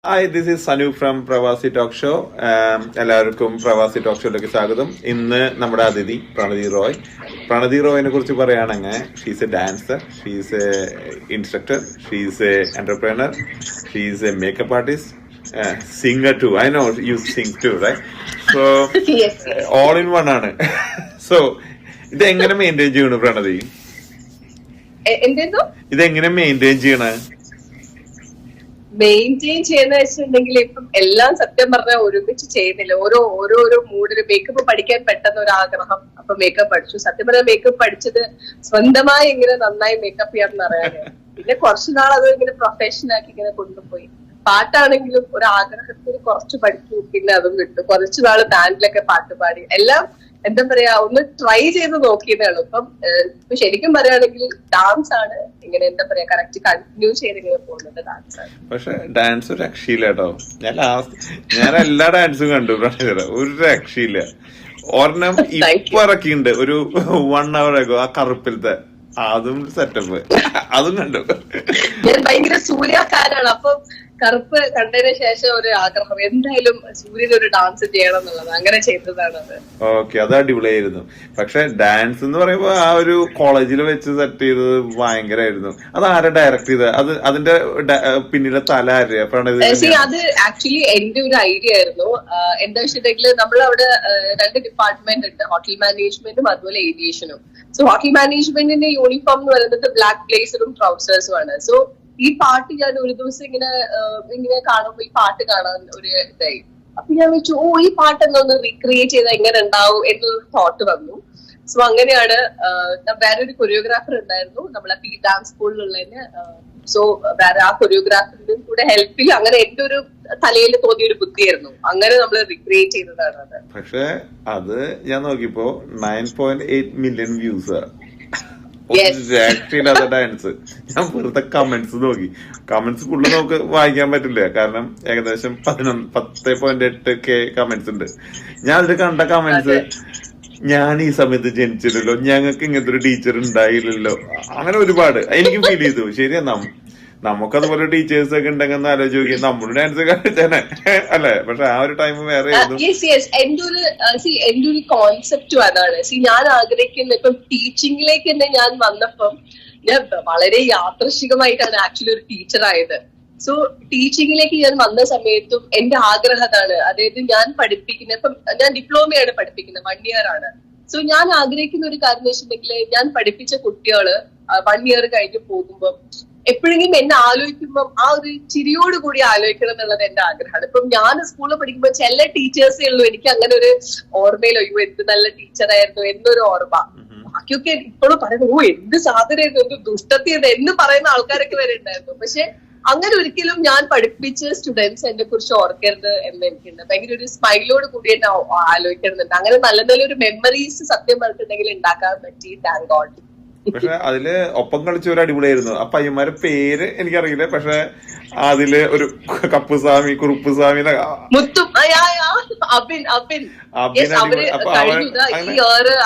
Hi, this is Sanu from പ്രവാസി talk show. എല്ലാവർക്കും പ്രവാസി ടോക്ക് ഷോയിലേക്ക് സ്വാഗതം. ഇന്ന് നമ്മുടെ അതിഥി പ്രണതി റോയ്. പ്രണതി റോയിനെ കുറിച്ച് പറയുകയാണെങ്കിൽ she's a dancer, she's a instructor, she's a entrepreneur, she's a makeup artist, singer too. I know you sing too, right? So yes. All in one ആണ്. So ഇത് എങ്ങനെ മെയിൻറ്റെയിൻ ചെയ്യണം പ്രണതി? ഇതെങ്ങനെ മെയിൻറ്റെയിൻ ചെയ്യണേ? മെയിൻറ്റെയിൻ ചെയ്യുന്ന വെച്ചിട്ടുണ്ടെങ്കിൽ ഇപ്പം എല്ലാം സത്യം പറഞ്ഞാൽ ഒരുമിച്ച് ചെയ്യുന്നില്ല. ഓരോരോ മൂഡില് മേക്കപ്പ് പഠിക്കാൻ പെട്ടെന്ന് ഒരു ആഗ്രഹം, അപ്പൊ മേക്കപ്പ് പഠിച്ചു. സത്യം പറഞ്ഞാൽ മേക്കപ്പ് പഠിച്ചത് സ്വന്തമായി ഇങ്ങനെ നന്നായി മേക്കപ്പ് ചെയ്യാമെന്ന് അറിയാതെ, പിന്നെ കുറച്ചു നാൾ അത് ഇങ്ങനെ പ്രൊഫഷണൽ ആക്കി ഇങ്ങനെ കൊണ്ടുപോയി. പാട്ടാണെങ്കിലും ഒരു ആഗ്രഹത്തിന് കുറച്ച് പഠിച്ചു, പിന്നെ അതും കിട്ടും. കുറച്ചു നാള് ബാൻഡിലൊക്കെ പാട്ട് പാടി, എല്ലാം എന്താ പറയാ ഒന്ന് ട്രൈ ചെയ്ത് നോക്കിയതാണ്. ഇപ്പം ശരിക്കും പറയുകയാണെങ്കിൽ ഡാൻസ് ആണ് ഇങ്ങനെ എന്താ പറയാ കറക്റ്റ് കണ്ടിന്യൂ ചെയ്ത് ഇങ്ങനെ പോകുന്നത് ഡാൻസ് ആണ്. പക്ഷെ ഡാൻസ് ഒരു രക്ഷയില്ല കേട്ടോ. ഞാൻ എല്ലാ ഡാൻസും കണ്ടു, ഒരു രക്ഷയില്ല. ഒരെണ്ണം ഇപ്പൊ ഇറക്കിണ്ട് ഒരു 1 hour ആകോ, ആ കറുപ്പിലത്തെ അതും സെറ്റപ്പ്, അതും കണ്ടു. ഞാൻ ഭയങ്കര സൂര്യക്കാരാണ്, അപ്പൊ കറുപ്പ് കണ്ടതിന് ശേഷം ഒരു ആഗ്രഹം എന്തായാലും സൂര്യൻ ഒരു ഡാൻസ് ചെയ്യണം എന്നുള്ളത്, അങ്ങനെ ചെയ്തതാണ് അത്. ഓക്കെ, അത് അടിപൊളിയായിരുന്നു. പക്ഷെ ഡാൻസ് എന്ന് പറയുമ്പോ ആ ഒരു കോളേജിൽ വെച്ച് സെറ്റ് ചെയ്തത് ഭയങ്കരമായിരുന്നു. അത് ആരാ ഡയറക്ട് ചെയ്തത്? അത് അതിന്റെ പിന്നിലെ തല ആരെയാ? അത് ആക്ച്വലി എന്റെ ഒരു ഐഡിയ ആയിരുന്നു. എന്താ വെച്ചിട്ടുണ്ടെങ്കിൽ നമ്മളവിടെ 2 ഡിപ്പാർട്ട്മെന്റ് ഉണ്ട്, ഹോട്ടൽ മാനേജ്മെന്റും അതുപോലെ ഏവിയേഷനും. സോ ഹോട്ടൽ മാനേജ്മെന്റിന്റെ യൂണിഫോം എന്ന് പറയുന്നത് ബ്ലാക്ക് ബ്ലേസറും ട്രൗസേഴ്സും ആണ്. സോ ഈ പാട്ട് ഞാൻ ഒരു ദിവസം ഇങ്ങനെ കാണുമ്പോ ഈ പാട്ട് കാണാൻ ഒരു ഇതായി. അപ്പൊ ഞാൻ വെച്ചു, ഈ പാട്ട് എന്നൊന്ന് റീക്രിയേറ്റ് ചെയ്താൽ എങ്ങനെ ഉണ്ടാവും എന്നൊരു തോട്ട് വന്നു. സോ അങ്ങനെയാണ് വേറൊരു കൊറിയോഗ്രാഫർ ഉണ്ടായിരുന്നു നമ്മളെ പി ഡാൻസ് സ്കൂളിലുള്ളതിന്. സോ വേറെ ആ കൊറിയോഗ്രാഫറിന്റെ കൂടെ ഹെൽപ്പിൽ അങ്ങനെ എന്റെ ഒരു തലയിൽ തോന്നിയ ഒരു ബുദ്ധിയായിരുന്നു. അങ്ങനെ നമ്മൾ റീക്രിയേറ്റ് ചെയ്തതാണ് അത്. പക്ഷെ അത് ഞാൻ നോക്കിയപ്പോ 9.8 million വ്യൂസ്. ഡാൻസ് ഞാൻ വെറുതെ കമന്റ്സ് നോക്കി. കമന്റ്സ് ഫുള്ള് നമുക്ക് വായിക്കാൻ പറ്റില്ല, കാരണം ഏകദേശം 10.8K കമന്റ്സ് ഉണ്ട്. ഞാൻ അതിൽ കണ്ട കമന്റ്സ്, ഞാൻ ഈ സമയത്ത് ജനിച്ചില്ലല്ലോ, ഞങ്ങൾക്ക് ഇങ്ങനത്തെ ഒരു ടീച്ചർ ഉണ്ടായില്ലല്ലോ, അങ്ങനെ ഒരുപാട് എനിക്ക് ഫീൽ ചെയ്തു. ശരിയാ, നമുക്കതുപോലെ ടീച്ചേഴ്സ് ഒക്കെ ഉണ്ടെങ്കിൽ ആലോചിച്ച് നമ്മൾ ഡാൻസ് കളിച്ചാനെ അല്ലെ? പക്ഷെ ആ ഒരു ടൈം വേറെ എന്റെ ഒരു കോൺസെപ്റ്റും അതാണ്. ഞാൻ ആഗ്രഹിക്കുന്ന ഇപ്പം ടീച്ചിങ്ങിലേക്ക് തന്നെ ഞാൻ വന്നപ്പം ഞാൻ വളരെ യാദൃശികമായിട്ടാണ് ആക്ച്വലി ഒരു ടീച്ചർ ആയത്. സോ ടീച്ചിങ്ങിലേക്ക് ഞാൻ വന്ന സമയത്തും എന്റെ ആഗ്രഹം അതാണ്. അതായത് ഞാൻ പഠിപ്പിക്കുന്ന, ഇപ്പം ഞാൻ ഡിപ്ലോമയാണ് പഠിപ്പിക്കുന്നത്, 1 year ആണ്. സോ ഞാൻ ആഗ്രഹിക്കുന്ന ഒരു കാര്യം എന്ന് വെച്ചിട്ടുണ്ടെങ്കിൽ, ഞാൻ പഠിപ്പിച്ച കുട്ടികള് 1 year കഴിഞ്ഞ് പോകുമ്പോൾ എപ്പോഴെങ്കിലും എന്നെ ആലോചിക്കുമ്പോൾ ആ ഒരു ചിരിയോട് കൂടി ആലോചിക്കണം എന്നുള്ളത് എന്റെ ആഗ്രഹമാണ്. ഇപ്പം ഞാൻ സ്കൂളിൽ പഠിക്കുമ്പോൾ ചില ടീച്ചേഴ്സേ ഉള്ളൂ എനിക്ക് അങ്ങനെ ഒരു ഓർമ്മയിലോ, എന്ത് നല്ല ടീച്ചറായിരുന്നു എന്നൊരു ഓർമ്മ. ബാക്കിയൊക്കെ ഇപ്പോഴും പറയുന്നത് എന്ത് സാധനമായിരുന്നു, എന്ത് ദുഷ്ടത്തിയത് എന്ന് പറയുന്ന ആൾക്കാരൊക്കെ വരെ ഉണ്ടായിരുന്നു. പക്ഷെ അങ്ങനെ ഒരിക്കലും ഞാൻ പഠിപ്പിച്ച സ്റ്റുഡൻസ് എന്നെ കുറിച്ച് ഓർക്കരുത് എന്ന് എനിക്കുണ്ട്. ഭയങ്കര ഒരു സ്മൈലോട് കൂടി എന്നെ ആലോചിക്കണമെന്നുണ്ട്. അങ്ങനെ നല്ല നല്ലൊരു മെമ്മറീസ് സത്യം പറഞ്ഞിട്ടുണ്ടെങ്കിൽ ഉണ്ടാക്കാൻ പറ്റി, താങ്ക് ഗോഡ്. പക്ഷെ അതില് ഒപ്പം കളിച്ചവര് അടിപൊളിയായിരുന്നു. ആ പയ്യന്മാരെ പേര് എനിക്കറിയില്ല, പക്ഷെ അതില് ഒരു കപ്പുസ്വാമി, കുറുപ്പുസ്വാമി,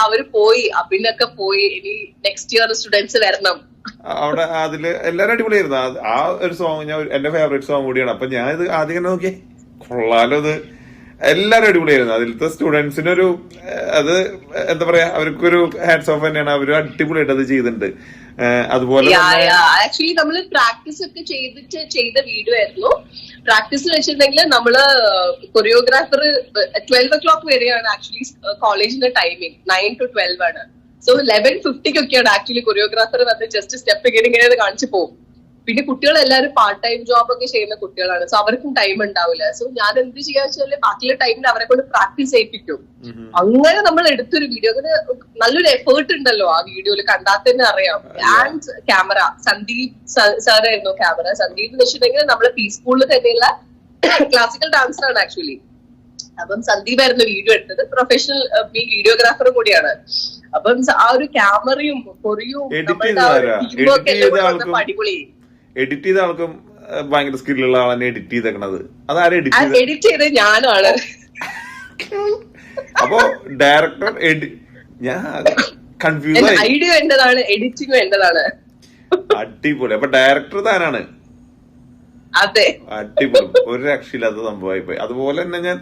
അവര് പോയി, അബിനൊക്കെ പോയി. ഇനി നെക്സ്റ്റ് ഇയർ സ്റ്റുഡൻസ് വരണം. അവിടെ അതില് എല്ലാരും അടിപൊളിയായിരുന്നു. ആ ഒരു സോങ് ഞാൻ എന്റെ ഫേവറേറ്റ് സോങ് കൂടിയാണ്. അപ്പൊ ഞാൻ ഇത് ആദ്യം തന്നെ നോക്കിയേ, കൊള്ളാലോ, ഇത് എല്ലാരും അടിപൊളിയായിരുന്നു. അതിലത്തെ സ്റ്റുഡൻസിനൊരു അത് എന്താ പറയാ, അവർക്കൊരു ഹാറ്റ്സ് ഓഫ് തന്നെയാണ്. അവര് അടിപൊളിയായിട്ട് അത് ചെയ്തിട്ടുണ്ട്. അതുപോലെ ആക്ച്വലി നമ്മള് പ്രാക്ടീസ് ഒക്കെ ചെയ്ത വീഡിയോ ആയിരുന്നു. പ്രാക്ടീസ് വെച്ചിട്ടുണ്ടെങ്കിൽ നമ്മള് കൊറിയോഗ്രാഫർ 12 o'clock വരെയാണ് ആക്ച്വലി കോളേജിന്റെ ടൈമിങ്, 9 to 12 ആണ്. സോ 11:50 ആക്ച്വലി കൊറിയോഗ്രാഫർ വന്ന് ജസ്റ്റ് സ്റ്റെപ്പ് ഇങ്ങനെ കാണിച്ചു പോകും. പിന്നെ കുട്ടികളെല്ലാരും പാർട്ട് ടൈം ജോബ് ഒക്കെ ചെയ്യുന്ന കുട്ടികളാണ്. സോ അവർക്കും ടൈം ഉണ്ടാവില്ല. സോ ഞാൻ എന്ത് ചെയ്യാന്ന് വെച്ചാൽ ബാക്കിയുള്ള ടൈമിൽ അവരെ കൊണ്ട് പ്രാക്ടീസ് ചെയ്യിപ്പിക്കും. അങ്ങനെ നമ്മൾ എടുത്തൊരു വീഡിയോ, അങ്ങനെ നല്ലൊരു എഫേർട്ട് ഉണ്ടല്ലോ ആ വീഡിയോയിൽ, കണ്ടാൽ തന്നെ അറിയാം. ആൻഡ് ക്യാമറ സന്ദീപ് സാറായിരുന്നു ക്യാമറ. സന്ദീപ് എന്ന് വെച്ചിട്ടുണ്ടെങ്കിൽ നമ്മളെ പി സ്കൂളിൽ തന്നെയുള്ള ക്ലാസിക്കൽ ഡാൻസറാണ് ആക്ച്വലി. അപ്പം സന്ദീപ് ആയിരുന്നു വീഡിയോ എടുത്തത്. പ്രൊഫഷണൽ വീഡിയോഗ്രാഫറും കൂടിയാണ്. അപ്പം ആ ഒരു ക്യാമറയും കൊറിയും അടിപൊളി. എഡിറ്റ് ചെയ്ത ആൾക്കും ഭയങ്കര സ്കില്ലുള്ള ആളാണ് എഡിറ്റ് ചെയ്തേക്കണത്. അതാരും എഡിറ്റ് ചെയ്ത് ഞാനാണ്. അപ്പൊ ഡയറക്ടർ ഞാൻ കൺഫ്യൂസ് ആയി. ഐഡിയ എന്റേതാണ്, എഡിറ്റിംഗ് എന്റേതാണ്. അടിപൊളി. അപ്പൊ ഡയറക്ടർ താനാണ്. അതെ, അടിപൊളി, ഒരു രക്ഷയില്ലാത്ത സംഭവമായി പോയി. അതുപോലെ തന്നെ ഞാൻ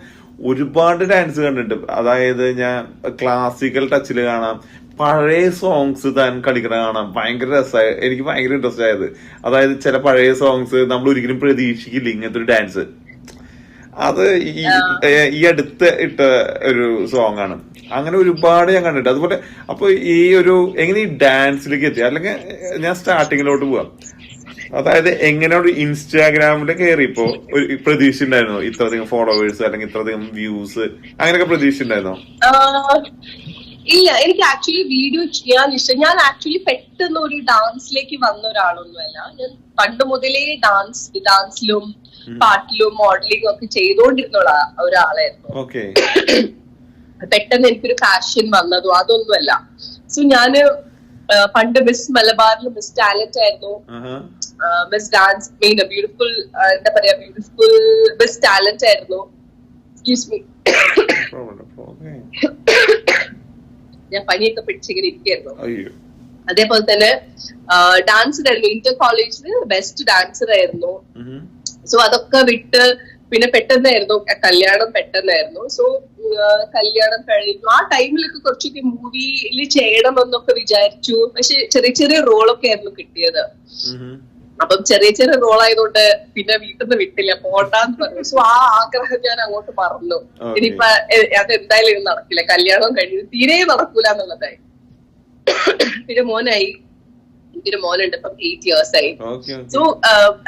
ഒരുപാട് ഡാൻസ് കണ്ടിട്ടുണ്ട്. അതായത് ഞാൻ ക്ലാസിക്കൽ ടച്ചിൽ കാണാം, പഴയ സോങ്സ് താൻ കളിക്കണ കാണാം. ഭയങ്കര രസമായി, എനിക്ക് ഭയങ്കര ഇൻട്രസ്റ്റ് ആയത്. അതായത് ചില പഴയ സോങ്സ് നമ്മൾ ഒരിക്കലും പ്രതീക്ഷിക്കില്ല ഇങ്ങനത്തെ ഒരു ഡാൻസ്. അത് ഈ അടുത്ത് ഇട്ട ഒരു സോങ് ആണ്. അങ്ങനെ ഒരുപാട് ഞാൻ കണ്ടിട്ടുണ്ട്. അതുപോലെ അപ്പൊ ഈ ഒരു എങ്ങനെ ഈ ഡാൻസിലേക്ക് എത്തി, അല്ലെങ്കിൽ ഞാൻ സ്റ്റാർട്ടിങ്ങിലോട്ട് പോവാം. അതായത് എങ്ങനെയാണ് ഇൻസ്റ്റാഗ്രാമിൽ കയറിയപ്പോ ഒരു പ്രതീക്ഷ ഉണ്ടായിരുന്നോ ഇത്രയധികം ഫോളോവേഴ്സ് അല്ലെങ്കിൽ ഇത്രയധികം വ്യൂസ്, അങ്ങനെയൊക്കെ പ്രതീക്ഷ ഉണ്ടായിരുന്നോ? ഇല്ല, എനിക്ക് ആക്ച്വലി വീഡിയോ ചെയ്യാൻ ഇഷ്ടം. ഞാൻ ആക്ച്വലി പെട്ടെന്ന് ഒരു ഡാൻസിലേക്ക് വന്ന ഒരാളൊന്നുമല്ല. ഞാൻ പണ്ട് മുതലേ ഡാൻസിലും പാട്ടിലും മോഡലിംഗും ഒക്കെ ചെയ്തുകൊണ്ടിരുന്ന ഒരാളായിരുന്നു. പെട്ടെന്ന് എനിക്കൊരു പാഷൻ വന്നതോ അതൊന്നുമല്ല. സോ ഞാന് പണ്ട് മിസ് മലബാറിൽ മിസ് ടാലന്റ് ആയിരുന്നു, മിസ് ഡാൻസ് മെയിൻ ബ്യൂട്ടിഫുൾ, എന്താ പറയാ, ബ്യൂട്ടിഫുൾ മിസ് ടാലന്റ് ആയിരുന്നു. എക്സ്ക്യൂസ് മീ, ഞാൻ പനിയൊക്കെ പിടിച്ചിങ്ങനെ ഇരിക്കായിരുന്നു. അതേപോലെ തന്നെ ഡാൻസർ ആയിരുന്നു, ഇന്റർ കോളേജില് ബെസ്റ്റ് ഡാൻസർ ആയിരുന്നു. സോ അതൊക്കെ വിട്ട് പിന്നെ പെട്ടെന്നായിരുന്നു കല്യാണം, പെട്ടെന്നായിരുന്നു. സോ കല്യാണം കഴിഞ്ഞു. ആ ടൈമിലൊക്കെ കുറച്ചൊക്കെ മൂവിയിൽ ചെയ്യണമെന്നൊക്കെ വിചാരിച്ചു. പക്ഷെ ചെറിയ ചെറിയ റോളൊക്കെ ആയിരുന്നു കിട്ടിയത്. അപ്പം ചെറിയ ചെറിയ റോൾ ആയതുകൊണ്ട് പിന്നെ വീട്ടിൽ നിന്ന് വിട്ടില്ല, പോണ്ടാന്ന് പറഞ്ഞു. സോ ആ ആഗ്രഹം ഞാൻ അങ്ങോട്ട് മറന്നു. ഇനിയിപ്പൊ അതെന്തായാലും ഇത് നടക്കില്ല, കല്യാണം കഴിഞ്ഞു തീരെ നടക്കൂല എന്നുള്ളതായി. പിന്നെ മോനായി, എനിക്കൊരു മോനുണ്ട്, ഇപ്പം 8 years ആയി. സോ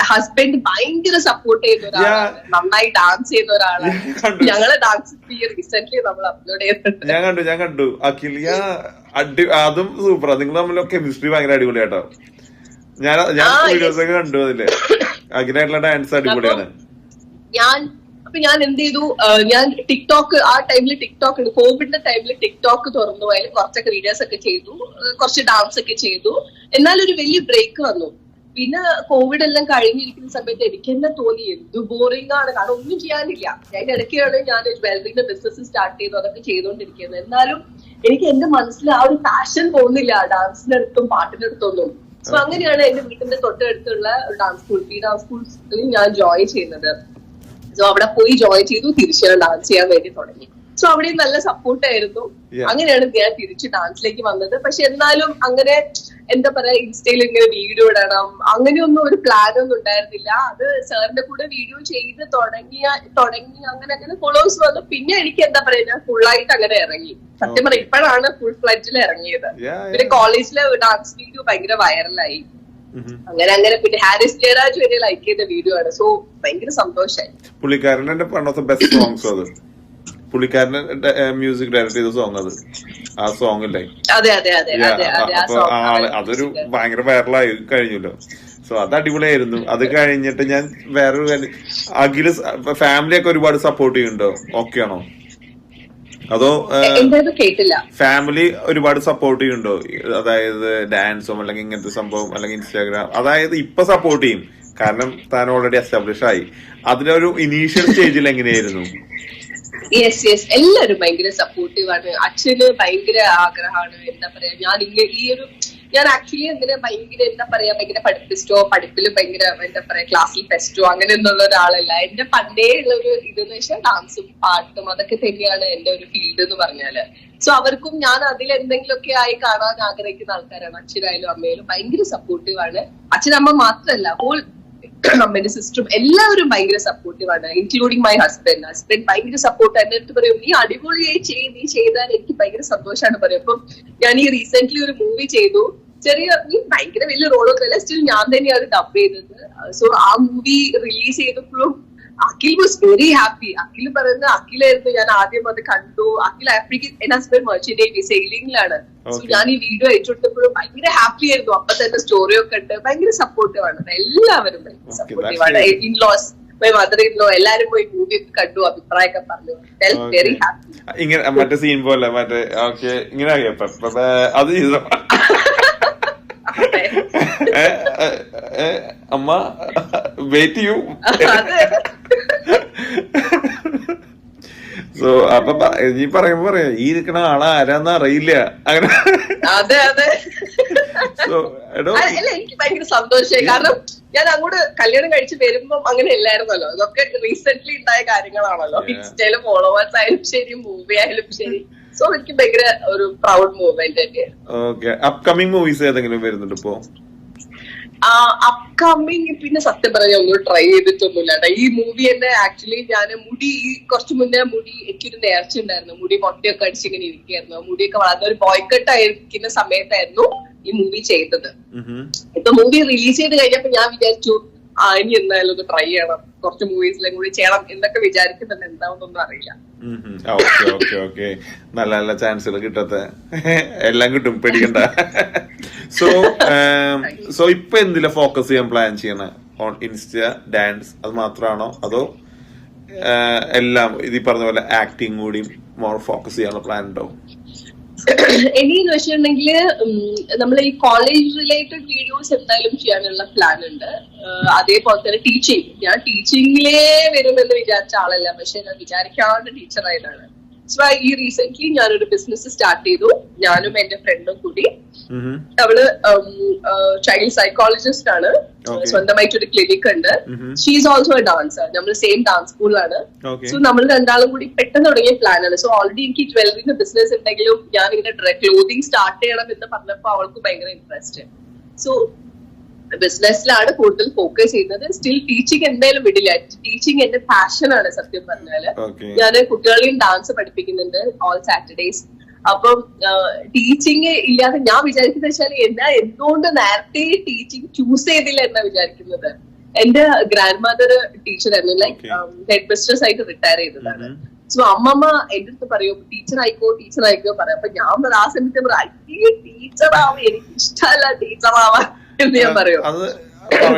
ഹസ്ബൻഡ് ഭയങ്കര സപ്പോർട്ട് ചെയ്യുന്ന ഒരാളാണ്, നന്നായി ഡാൻസ് ചെയ്യുന്ന ഒരാളാണ്. ഞങ്ങളെ ഡാൻസ് റീസെന്റ് നമ്മൾ അപ്ലോഡ് ചെയ്തിട്ടുണ്ട്. ഞാൻ കണ്ടു അഖിൽ, അതും സൂപ്പറാ. നിങ്ങൾ തമ്മിലൊക്കെ കെമിസ്ട്രി ഭയങ്കര അടിപൊളിയാട്ടോ. ഞാൻ വീഡിയോസ് ഒക്കെ കണ്ടു, അതില് അഖിലായിട്ടുള്ള ഡാൻസ് അടിപൊളിയാണ്. ഞാൻ എന്ത് ചെയ്തു, ഞാൻ ടിക്ടോക്ക്, ആ ടൈമിൽ ടിക്ടോക്ക്, കോവിഡിന്റെ ടൈമിൽ ടിക്ടോക്ക് തുറന്നു. അതിൽ കുറച്ചൊക്കെ വീഡിയോസ് ഒക്കെ ചെയ്തു, കുറച്ച് ഡാൻസ് ഒക്കെ ചെയ്തു. എന്നാൽ ഒരു വലിയ ബ്രേക്ക് വന്നു. പിന്നെ കോവിഡ് എല്ലാം കഴിഞ്ഞിരിക്കുന്ന സമയത്ത് എനിക്ക് തന്നെ തോന്നി എന്ത് ബോറിംഗ് ആണ്, കാരണം ഒന്നും ചെയ്യാനില്ല. അതിന്റെ ഇടയ്ക്കാണ് ഞാൻ ജ്വല്ലറിന്റെ ബിസിനസ് സ്റ്റാർട്ട് ചെയ്തു, അതൊക്കെ ചെയ്തുകൊണ്ടിരിക്കുന്നത്. എന്നാലും എനിക്ക് എന്റെ മനസ്സിൽ ആ ഒരു പാഷൻ തോന്നില്ല ഡാൻസിന്റെ അടുത്തും പാട്ടിന്റെ അടുത്തൊന്നും. സോ അങ്ങനെയാണ് എന്റെ വീട്ടിന്റെ തൊട്ടടുത്തുള്ള ഡാൻസ് സ്കൂൾ, ഡാൻസ് സ്കൂളിൽ ഞാൻ ജോയിൻ ചെയ്യുന്നത്. സോ അവിടെ പോയി ജോയിൻ ചെയ്തു, തിരിച്ച് ഡാൻസ് ചെയ്യാൻ വേണ്ടി തുടങ്ങി. സോ അവിടെയും നല്ല സപ്പോർട്ടായിരുന്നു. അങ്ങനെയാണ് ഞാൻ തിരിച്ച് ഡാൻസിലേക്ക് വന്നത്. പക്ഷെ എന്നാലും അങ്ങനെ എന്താ പറയാ, ഇൻസ്റ്റയിൽ ഇങ്ങനെ വീഡിയോ ഇടണം അങ്ങനെയൊന്നും ഒരു പ്ലാൻ ഒന്നും ഉണ്ടായിരുന്നില്ല. അത് സാറിന്റെ കൂടെ വീഡിയോ ചെയ്ത് തുടങ്ങി അങ്ങനെ ഫോളോവേഴ്സ് വന്നു. പിന്നെ എനിക്ക് എന്താ പറയാ, ഞാൻ ഫുള്ളായിട്ട് അങ്ങനെ ഇറങ്ങി. സത്യം പറയാം, ഇപ്പോഴാണ് ഫുൾ ഫ്ലഡ്ജിൽ ഇറങ്ങിയത്. പിന്നെ കോളേജിലെ ഡാൻസ് വീഡിയോ ഭയങ്കര വൈറലായി. അങ്ങനെ പിന്നെ ഹാരിസ് ജയരാജ് വരെ ലൈക്ക് ചെയ്ത വീഡിയോ ആണ്. സോ ഭയങ്കര സന്തോഷായി. പുള്ളിക്കാരന്റെ ബെസ്റ്റ് സോങ്സ് അത്, പുള്ളിക്കാരന്റെ മ്യൂസിക് ഡയറക്ട് ചെയ്ത സോങ് അത്, ആ സോങ് അല്ലേ? അപ്പൊ അതൊരു ഭയങ്കര വൈറലായി കഴിഞ്ഞല്ലോ. സോ അത് അടിപൊളിയായിരുന്നു. അത് കഴിഞ്ഞിട്ട് ഞാൻ വേറൊരു കാര്യം, അഖില് ഫാമിലി ഒക്കെ ഒരുപാട് സപ്പോർട്ട് ചെയ്യുന്നുണ്ടോ? ഓക്കെ ആണോ? അതോ ഫാമിലി ഒരുപാട് സപ്പോർട്ട് ചെയ്യുന്നുണ്ടോ? അതായത് ഡാൻസോ അല്ലെങ്കിൽ ഇങ്ങനത്തെ സംഭവം അല്ലെങ്കിൽ ഇൻസ്റ്റാഗ്രാം, അതായത് ഇപ്പൊ സപ്പോർട്ട് ചെയ്യും കാരണം താൻ ഓൾറെഡി എസ്റ്റാബ്ലിഷ് ആയി. അതിലൊരു ഇനീഷ്യൽ സ്റ്റേജിൽ എങ്ങനെയായിരുന്നു? യെസ്, എല്ലാവരും ഭയങ്കര സപ്പോർട്ടീവ് ആണ്. അച്ഛന് ഭയങ്കര ആഗ്രഹമാണ്, എന്താ പറയാ, ഞാൻ ആക്ച്വലി അങ്ങനെ ഭയങ്കര പഠിപ്പിസ്റ്റോ, പഠിപ്പിൽ ഭയങ്കര എന്താ പറയാ ക്ലാസ്സിൽ ഫെസ്റ്റോ അങ്ങനെ ഒന്നുള്ള ഒരാളല്ല. എന്റെ പണ്ടേ ഉള്ള ഒരു ഇതെന്ന് വെച്ചാൽ ഡാൻസും പാട്ടും അതൊക്കെ തന്നെയാണ് എന്റെ ഒരു ഫീൽഡ് എന്ന് പറഞ്ഞാല്. സോ അവർക്കും ഞാൻ അതിലെന്തെങ്കിലുമൊക്കെ ആയി കാണാൻ ആഗ്രഹിക്കുന്ന ആൾക്കാരാണ്. അച്ഛനായാലും അമ്മയായാലും ഭയങ്കര സപ്പോർട്ടീവ് ആണ്. അച്ഛനമ്മ മാത്രമല്ല, ഹോൾ അമ്മേന്റെ സിസ്റ്ററും എല്ലാവരും ഭയങ്കര സപ്പോർട്ടീവ് ആണ്, ഇൻക്ലൂഡിങ് മൈ ഹസ്ബൻഡ് ഭയങ്കര സപ്പോർട്ട്. എന്റെ അടുത്ത് പറയും, നീ അടിപൊളിയായി നീ ചെയ്താൽ എനിക്ക് ഭയങ്കര സന്തോഷമാണ് പറയും. അപ്പം ഞാൻ ഈ റീസെന്റ്ലി ഒരു മൂവി ചെയ്തു, ഭയങ്കര വലിയ റോളൊന്നുമല്ല, സ്റ്റിൽ ഞാൻ തന്നെയാണ് ഡബ് ചെയ്തത്. സോ ആ മൂവി റിലീസ് ചെയ്തപ്പോഴും Akhil was very happy. Akhil പറയുന്നത്, അഖിലായിരുന്നു ഞാൻ ആദ്യം അത് കണ്ടു. അഖിൽ ആഫ്രിക്കൻ എന്റെ ഹസ്ബൻഡ് മെർച്ചന്റ് നേവി സെയിലിംഗിലാണ്. സോ ഞാൻ ഈ വീഡിയോ അയച്ചുകൊടുത്തപ്പോഴും ഭയങ്കര ഹാപ്പി ആയിരുന്നു. അപ്പൊ തന്നെ സ്റ്റോറിയൊക്കെ ഉണ്ട്. ഭയങ്കര സപ്പോർട്ടീവ് ആണ്, എല്ലാവരും ഭയങ്കര സപ്പോർട്ടീവ് ആണ്. ഇൻലോസ്, മൈ മദർ ഇൻലോ എല്ലാരും പോയി മൂവി ഒക്കെ കണ്ടു, അഭിപ്രായമൊക്കെ പറഞ്ഞു. Very happy. ഇങ്ങനെ മറ്റേ സീൻ പോലെ മറ്റേ ഇങ്ങനെ അത് ചെയ്തോ അമ്മ വെയിറ്റ് ചെയ്യൂ. സോ അപ്പൊ നീ പറയുമ്പോ പറയാ, ഈ ഇരിക്കണ ആളെ ആരാന്ന് അറിയില്ല അങ്ങനെ. അതെ. സോ എനിക്ക് ഭയങ്കര സന്തോഷമായി. കാരണം ഞാൻ അങ്ങോട്ട് കല്യാണം കഴിച്ച് വരുമ്പം അങ്ങനെ അല്ലായിരുന്നല്ലോ. ഇതൊക്കെ റീസെന്റ് ഉണ്ടായ കാര്യങ്ങളാണല്ലോ. ഇൻസ്റ്റയില് ഫോളോവേഴ്സ് ആയാലും ശരി, മൂവി ആയാലും ശരി. സോ എനിക്ക് ഭയങ്കര ഒരു പ്രൗഡ് മൂവ്മെന്റ് തന്നെയാണ്. ഓക്കെ, അപ്കമിങ് മൂവീസ് ഏതെങ്കിലും വരുന്നുണ്ട് ഇപ്പോ? അപ്കമിങ് പിന്നെ സത്യം പറഞ്ഞാൽ ഒന്നും ട്രൈ ചെയ്തിട്ടൊന്നുമില്ല. ഈ മൂവി തന്നെ ആക്ച്വലി ഞാൻ കുറച്ചു മുന്നേ എനിക്കൊരു നേർച്ച ഉണ്ടായിരുന്നു. മുടി പൊട്ടിയൊക്കെ അടിച്ചിങ്ങനെ ഇരിക്കുകയായിരുന്നു. മുടിയൊക്കെ വളർന്ന ഒരു ബോയ്ക്കട്ട് ആയിരിക്കുന്ന സമയത്തായിരുന്നു ഈ മൂവി ചെയ്തത്. ഇപ്പൊ മൂവി റിലീസ് ചെയ്ത് കഴിഞ്ഞപ്പോ ഞാൻ വിചാരിച്ചു ഇനി എന്തായാലും ഒന്ന് ട്രൈ ചെയ്യണം, കുറച്ച് മൂവീസിലും കൂടി ചെയ്യണം എന്നൊക്കെ വിചാരിക്കുന്നുണ്ട്. എന്താണെന്നൊന്നും അറിയില്ല. നല്ല നല്ല ചാൻസുകൾ കിട്ടത്തെ എല്ലാം കിട്ടും, പേടിക്കണ്ട. സോ ഇപ്പൊ എന്തിലാ ഫോക്കസ് ചെയ്യാൻ പ്ലാൻ ചെയ്യണ? ഓൺ ഇൻസ്റ്റ, ഡാൻസ് അത് മാത്രമാണോ, അതോ എല്ലാം ഇത് പറഞ്ഞ പോലെ ആക്ടിങ് കൂടി മോർ ഫോക്കസ് ചെയ്യാനുള്ള പ്ലാൻ ഉണ്ടോ? എനിന്ന് വെച്ചിട്ടുണ്ടെങ്കിൽ നമ്മൾ ഈ കോളേജ് റിലേറ്റഡ് വീഡിയോസ് എന്തായാലും ചെയ്യാനുള്ള പ്ലാൻ ഉണ്ട്. അതേപോലെ തന്നെ ടീച്ചിങ്, ഞാൻ ടീച്ചിങ്ങിലേ വരുമെന്ന് വിചാരിച്ച ആളല്ല, പക്ഷെ ഞാൻ വിചാരിക്കാണ്ട് ടീച്ചറായതാണ്. സോ ഈ റീസെന്റ് ഞാനൊരു ബിസിനസ് സ്റ്റാർട്ട് ചെയ്തു, ഞാനും എന്റെ ഫ്രണ്ടും കൂടി. അവള് ചൈൽഡ് സൈക്കോളജിസ്റ്റ് ആണ്, സ്വന്തമായിട്ടൊരു ക്ലിനിക് ഉണ്ട്. She is also A dancer. നമ്മൾ സെയിം ഡാൻസ് സ്കൂളിലാണ്. സോ നമ്മൾ രണ്ടാളും കൂടി പെട്ടെന്ന് തുടങ്ങിയ പ്ലാൻ ആണ്. സോ ഓൾറെഡി എനിക്ക് ജ്വല്ലറിന്റെ ബിസിനസ് ഉണ്ടെങ്കിലും ഞാൻ ഇങ്ങനെ ക്ലോതിങ് സ്റ്റാർട്ട് ചെയ്യണം എന്ന് പറഞ്ഞപ്പോ അവൾക്ക് ഭയങ്കര ഇൻട്രസ്റ്റ്. സോ ബിസിനസ്സിലാണ് കൂടുതൽ ഫോക്കസ് ചെയ്യുന്നത്. സ്റ്റിൽ ടീച്ചിങ് എന്തായാലും വിടില്ല. ടീച്ചിങ് എന്റെ പാഷനാണ് സത്യം പറഞ്ഞാല്. ഞാൻ കുട്ടികളെയും ഡാൻസ് പഠിപ്പിക്കുന്നുണ്ട് ഓൾ സാറ്റർഡേസ്. അപ്പം ടീച്ചിങ് ഇല്ലാതെ ഞാൻ വിചാരിക്കുന്നത് വെച്ചാൽ എന്തുകൊണ്ട് നേരത്തെ ടീച്ചിങ് ചൂസ് ചെയ്തില്ല എന്നാ വിചാരിക്കുന്നത്. എന്റെ ഗ്രാൻഡ് മദർ ടീച്ചറായിരുന്നു, ലൈക്ക് ഹെഡ് മിസ്ട്രസ് ആയിട്ട് റിട്ടയർ ചെയ്തതാണ്. സോ അമ്മമ്മ എന്റെ അടുത്ത് പറയും ടീച്ചർ ആയിക്കോ പറയാം. അപ്പൊ ഞാൻ ആ സമയത്ത് ടീച്ചറാവാൻ എനിക്ക് ഇഷ്ടമല്ല, ടീച്ചറാവാൻ എന്ന് ഞാൻ പറയും.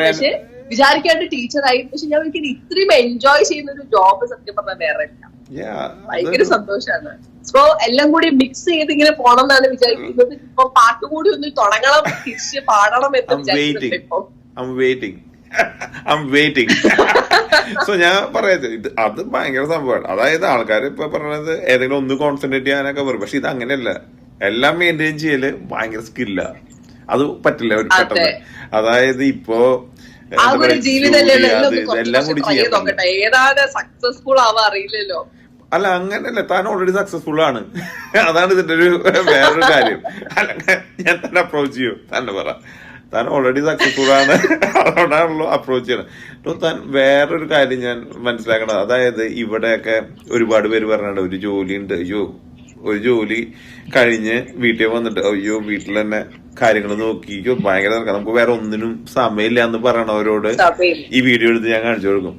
പക്ഷെ വിചാരിക്കാണ്ട് ടീച്ചറായി. പക്ഷെ ഞാൻ ഒരിക്കലും ഇത്രയും എൻജോയ് ചെയ്യുന്ന ഒരു ജോബ് സത്യം പറഞ്ഞാൽ വേറെ ഇല്ല. ഭയങ്കര സന്തോഷാണ്. സോ എല്ലാം കൂടി മിക്സ് ചെയ്ത് ഇങ്ങനെ പോണം എന്നാണ് വിചാരിക്കുന്നത്. ഇപ്പൊ പാട്ടുകൂടി ഒന്ന് തുടങ്ങണം, തിരിച്ച് പാടണം എന്ന് വിചാരിക്കുന്നുണ്ട് ഇപ്പൊ. സോ ഞാൻ പറയുന്നത് അത് ഭയങ്കര സംഭവമാണ്. അതായത് ആൾക്കാർ ഇപ്പൊ പറഞ്ഞത് ഏതെങ്കിലും ഒന്ന് കോൺസെൻട്രേറ്റ് ചെയ്യാനൊക്കെ പറയും. പക്ഷെ ഇത് അങ്ങനെയല്ല, എല്ലാം മെയിൻറ്റെയിൻ ചെയ്യല് ഭയങ്കര സ്കില്ല. അത് പറ്റില്ല ഒരു പെട്ടെന്ന്. അതായത് ഇപ്പോ എല്ലാം കൂടി ചെയ്യാൻ സക്സസ്ഫുൾ ആവാൻ അറിയില്ലല്ലോ. അല്ല അങ്ങനല്ല, താൻ ഓൾറെഡി സക്സസ്ഫുൾ ആണ്. അതാണ് ഇതിന്റെ ഒരു വേറൊരു കാര്യം. അല്ലെങ്കിൽ ഞാൻ തന്നെ അപ്രോച്ച് ചെയ്യും, തന്നെ പറ താൻ ഓൾറെഡി സക്സസ്ഫുൾ ആണ്, അതുകൊണ്ടാണല്ലോ അപ്രോച്ച് ചെയ്യണം. താൻ വേറൊരു കാര്യം ഞാൻ മനസ്സിലാക്കണം. അതായത് ഇവിടെയൊക്കെ ഒരുപാട് പേര് പറഞ്ഞിട്ടുണ്ട് ഒരു ജോലി ഉണ്ട്, അയ്യോ ഒരു ജോലി കഴിഞ്ഞ് വീട്ടിൽ വന്നിട്ട് അയ്യോ വീട്ടിൽ തന്നെ കാര്യങ്ങൾ നോക്കി ഭയങ്കര നമുക്ക് വേറെ ഒന്നിനും സമയമില്ല എന്ന് പറയണവരോട് ഈ വീഡിയോ എടുത്ത് ഞാൻ കാണിച്ചു കൊടുക്കും.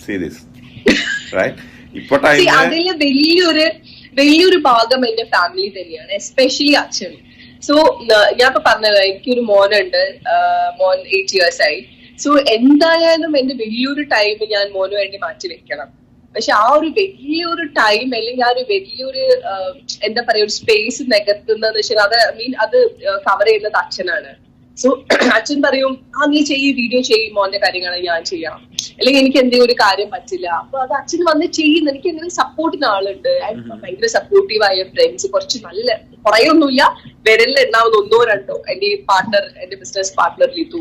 Serious right. ഇപ്പൊ അതില് വലിയൊരു ഭാഗം എന്റെ ഫാമിലി തന്നെയാണ്, എസ്പെഷ്യലി അച്ഛൻ. സോ ഞാൻ ഇപ്പൊ പറഞ്ഞത് എനിക്കൊരു മോനുണ്ട്, മോൻ 8 years ആയി. സോ എന്തായാലും എന്റെ വലിയൊരു ടൈം ഞാൻ മോന് വേണ്ടി മാറ്റി വെക്കണം. പക്ഷെ ആ ഒരു വലിയൊരു ടൈം അല്ലെങ്കിൽ ആ ഒരു വലിയൊരു എന്താ പറയാ ഒരു സ്പേസ് നികത്തുന്നതെന്ന് വെച്ചാൽ അത് കവർ ചെയ്യുന്നത് അച്ഛനാണ്. സോ അച്ഛൻ പറയും നീ വീഡിയോ ചെയ്യും, മോന്റെ കാര്യങ്ങൾ ഞാൻ ചെയ്യാം, അല്ലെങ്കിൽ എനിക്ക് എന്തെങ്കിലും ഒരു കാര്യം പറ്റില്ല. അപ്പൊ അത് അച്ഛൻ വന്ന് ചെയ്യുന്നു. എനിക്ക് എന്തെങ്കിലും സപ്പോർട്ടിന് ആളുണ്ട്, ഭയങ്കര സപ്പോർട്ടീവായ ഫ്രണ്ട്സ്, കുറച്ച് നല്ല കുറയൊന്നുമില്ല, വിരലിലുണ്ടാവുന്ന 1-2 എന്റെ ബിസിനസ് പാർട്ട്ണർ ലിതു.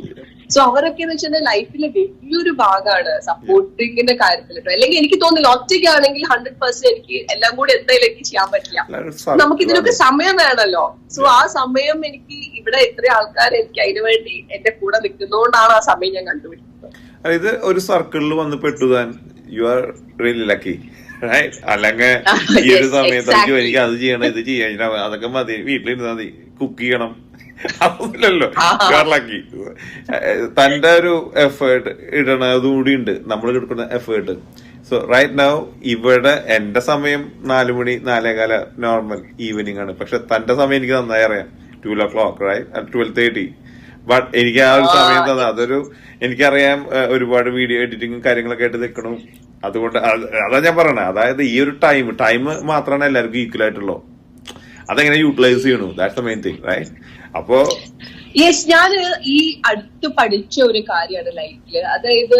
സോ അവരൊക്കെ എന്ന് വെച്ചാൽ ലൈഫിലെ വലിയൊരു ഭാഗമാണ് സപ്പോർട്ടിങ്ങിന്റെ കാര്യത്തിൽ. അല്ലെങ്കിൽ എനിക്ക് തോന്നുന്നില്ല ഒറ്റയ്ക്കാണെങ്കിൽ 100% എനിക്ക് എല്ലാം കൂടി എന്തായാലും എനിക്ക് ചെയ്യാൻ പറ്റില്ല. നമുക്ക് ഇതിനൊക്കെ സമയം വേണമല്ലോ. സോ ആ സമയം എനിക്ക് ഇവിടെ ഇത്രയും ആൾക്കാർ എനിക്ക് അതിനു വേണ്ടി എന്റെ കൂടെ നിൽക്കുന്നതുകൊണ്ടാണ് ആ സമയം ഞാൻ കണ്ടുപിടിക്കുന്നത്. ഇത് ഒരു സർക്കിളിൽ വന്ന് പെട്ടുതാൻ യു ആർ റിയലി ലക്കി. അല്ലെങ്കിൽ ഈ ഒരു സമയത്ത് എനിക്ക് അത് ചെയ്യണം ഇത് ചെയ്യണം അതൊക്കെ മതി, വീട്ടിലിരുന്നാ മതി, കുക്ക് ചെയ്യണം, അതൊന്നുമില്ലല്ലോ. ലക്കി തന്റെ ഒരു എഫേർട്ട് ഇടണതും കൂടി ഉണ്ട്, നമ്മൾ എടുക്കുന്ന എഫേർട്ട്. സോ റൈറ്റ് നൗ ഇവിടെ എന്റെ സമയം 4 മണി 4:15 നോർമൽ ഈവനിങ് ആണ്. പക്ഷെ തന്റെ സമയം എനിക്ക് നന്നായി അറിയാം, 12 o'clock റൈറ്റ്, 12:30. ബട്ട് എനിക്ക് ആ ഒരു സമയം തന്നെ അതൊരു എനിക്കറിയാം, ഒരുപാട് വീഡിയോ എഡിറ്റിങ്ങും കാര്യങ്ങളൊക്കെ ആയിട്ട് നിൽക്കണം. അതുകൊണ്ട് അതാ ഞാൻ പറയണേ, അതായത് ഈ ഒരു ടൈം മാത്രമാണ് എല്ലാവർക്കും ഈക്വൽ ആയിട്ടുള്ളൂ. അതെങ്ങനെ യൂട്ടിലൈസ് ചെയ്യണു, that's the main thing right. അപ്പോ യെസ്, ഞാൻ ഈ അടുത്ത് പഠിച്ച ഒരു കാര്യമാണ് ലൈഫില്. അതായത്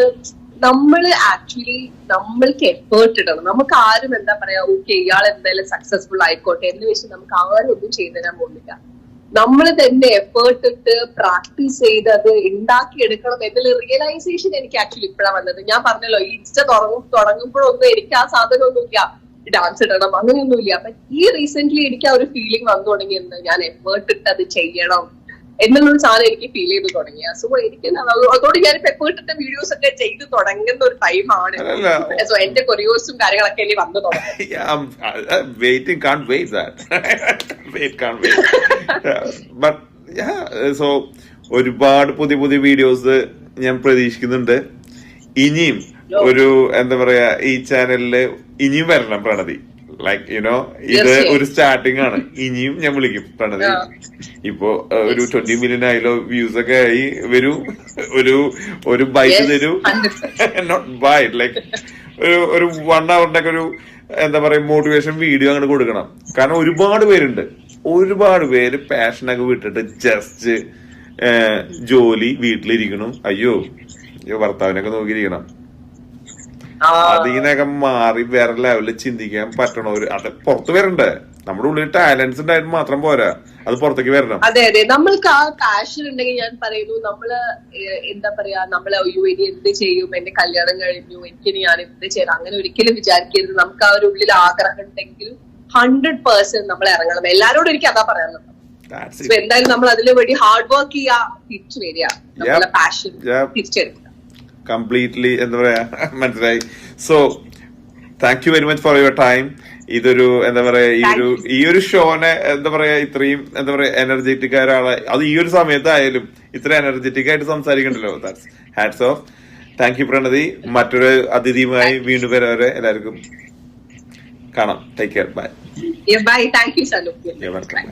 നമ്മൾക്ക് എഫേർട്ട് ഇടണം. നമുക്ക് ആരും എന്താ പറയാ ഓക്കെ ഇയാൾ എന്തായാലും സക്സസ്ഫുൾ ആയിക്കോട്ടെ എന്ന് വെച്ച് നമുക്ക് ആരും ഒന്നും ചെയ്തു തരാൻ പോകുന്നില്ല. നമ്മൾ തന്നെ എഫേർട്ട് ഇട്ട് പ്രാക്ടീസ് ചെയ്ത് അത് ഉണ്ടാക്കിയെടുക്കണം എന്നുള്ള റിയലൈസേഷൻ എനിക്ക് ആക്ച്വലി ഇപ്പോഴാണ് വന്നത്. ഞാൻ പറഞ്ഞല്ലോ ഈ ഇൻസ്റ്റ തുടങ്ങുമ്പോഴൊന്നും എനിക്ക് ആ സാധനമൊന്നുമില്ല, ഡാൻസ് ഇടണം അങ്ങനെയൊന്നുമില്ല. അപ്പൊ ഈ റീസെന്റ് എനിക്ക് ആ ഒരു ഫീലിംഗ് വന്നു തുടങ്ങിയത് ഞാൻ എഫേർട്ട് ഇട്ട് അത് ചെയ്യണം എന്നുള്ളൊരു സാധനം എനിക്ക് ഫീൽ ചെയ്ത് തുടങ്ങിയ. സോ എനിക്ക് അതോട് ഞാനിപ്പോ എഫേർട്ട് ഇട്ട വീഡിയോസ് ഒക്കെ ചെയ്ത് തുടങ്ങുന്ന ഒരു ടൈമാണ്. സോ എന്റെ കൊറിയോസും കാര്യങ്ങളൊക്കെ ഇനി വന്നു തുടങ്ങി. സോ ഒരുപാട് പുതിയ പുതിയ വീഡിയോസ് ഞാൻ പ്രതീക്ഷിക്കുന്നുണ്ട്. ഇനിയും ഒരു എന്താ പറയാ ഈ ചാനലില് ഇനിയും വരണം പ്രണതി. ലൈക്ക് യുനോ ഇത് ഒരു സ്റ്റാർട്ടിംഗ് ആണ്. ഇനിയും ഞാൻ വിളിക്കും പ്രണതി. ഇപ്പൊ ഒരു 20 million ആയാലോ വ്യൂസ് ഒക്കെ ആയി വരൂ, ഒരു ബൈറ്റ് തരൂ. നോട്ട് ബൈറ്റ്, ലൈക്ക് ഒരു 1 hourന്റെ ഒക്കെ ഒരു എന്താ പറയാ മോട്ടിവേഷൻ വീഡിയോ അങ്ങോട്ട് കൊടുക്കണം. കാരണം ഒരുപാട് പേര് പാഷനൊക്കെ വിട്ടിട്ട് ജസ്റ്റ് ജോലി വീട്ടിലിരിക്കണം. അയ്യോ ഭർത്താവിനൊക്കെ നോക്കിയിരിക്കണം. അതിനൊക്കെ മാറി വേറെ ലെവലിൽ ചിന്തിക്കാൻ പറ്റണവര് അത് പുറത്തു വരണ്ടേ. നമ്മുടെ ഉള്ളിൽ ടാലൻസ് ഉണ്ടായിട്ട് മാത്രം പോരാ, അത് പുറത്തേക്ക് വരണം. അതെ അതെ, നമ്മൾക്ക് ആ പാഷൻ ഉണ്ടെങ്കിൽ ഞാൻ പറയുന്നു നമ്മള് എന്താ പറയാ നമ്മള് അയ്യോ ഇനി എന്ത് ചെയ്യും, എന്റെ കല്യാണം കഴിഞ്ഞു എനിക്കിനി ഞാൻ എന്ത് ചെയ്യണം അങ്ങനെ ഒരിക്കലും വിചാരിക്കരുത്. നമുക്ക് ആ ഒരു ഉള്ളിൽ ആഗ്രഹം ഉണ്ടെങ്കിൽ 100% നമ്മൾ ഇറങ്ങണം. എല്ലാരോടും എനിക്ക് അതാ പറയാനുള്ളത്. എന്തായാലും നമ്മൾ അതിനു വേണ്ടി ഹാർഡ് വർക്ക് ചെയ്യാ, തിരിച്ചു വരിക, നമ്മളെ പാഷൻ തിരിച്ചെടുക്കുക. കംപ്ലീറ്റ്ലി എന്താ പറയാ മനസ്സിലായി. So thank you very much for your time. ഇതൊരു എന്താ പറയാ ഈ ഒരു ഷോനെ എന്താ പറയാ ഇത്രയും എന്താ പറയാ എനർജറ്റിക് ആയ ഒരാളെ അത് ഈ ഒരു സമയത്തായാലും ഇത്ര എനർജറ്റിക് ആയിട്ട് സംസാരിക്കണ്ടല്ലോ. Hats off. Thank you Pranati. മറ്റൊരു അതിഥിയുമായി വീണ്ടും വരെ എല്ലാവർക്കും കാണാം. Take care. Bye. Bye. Thank you Sanu. Welcome.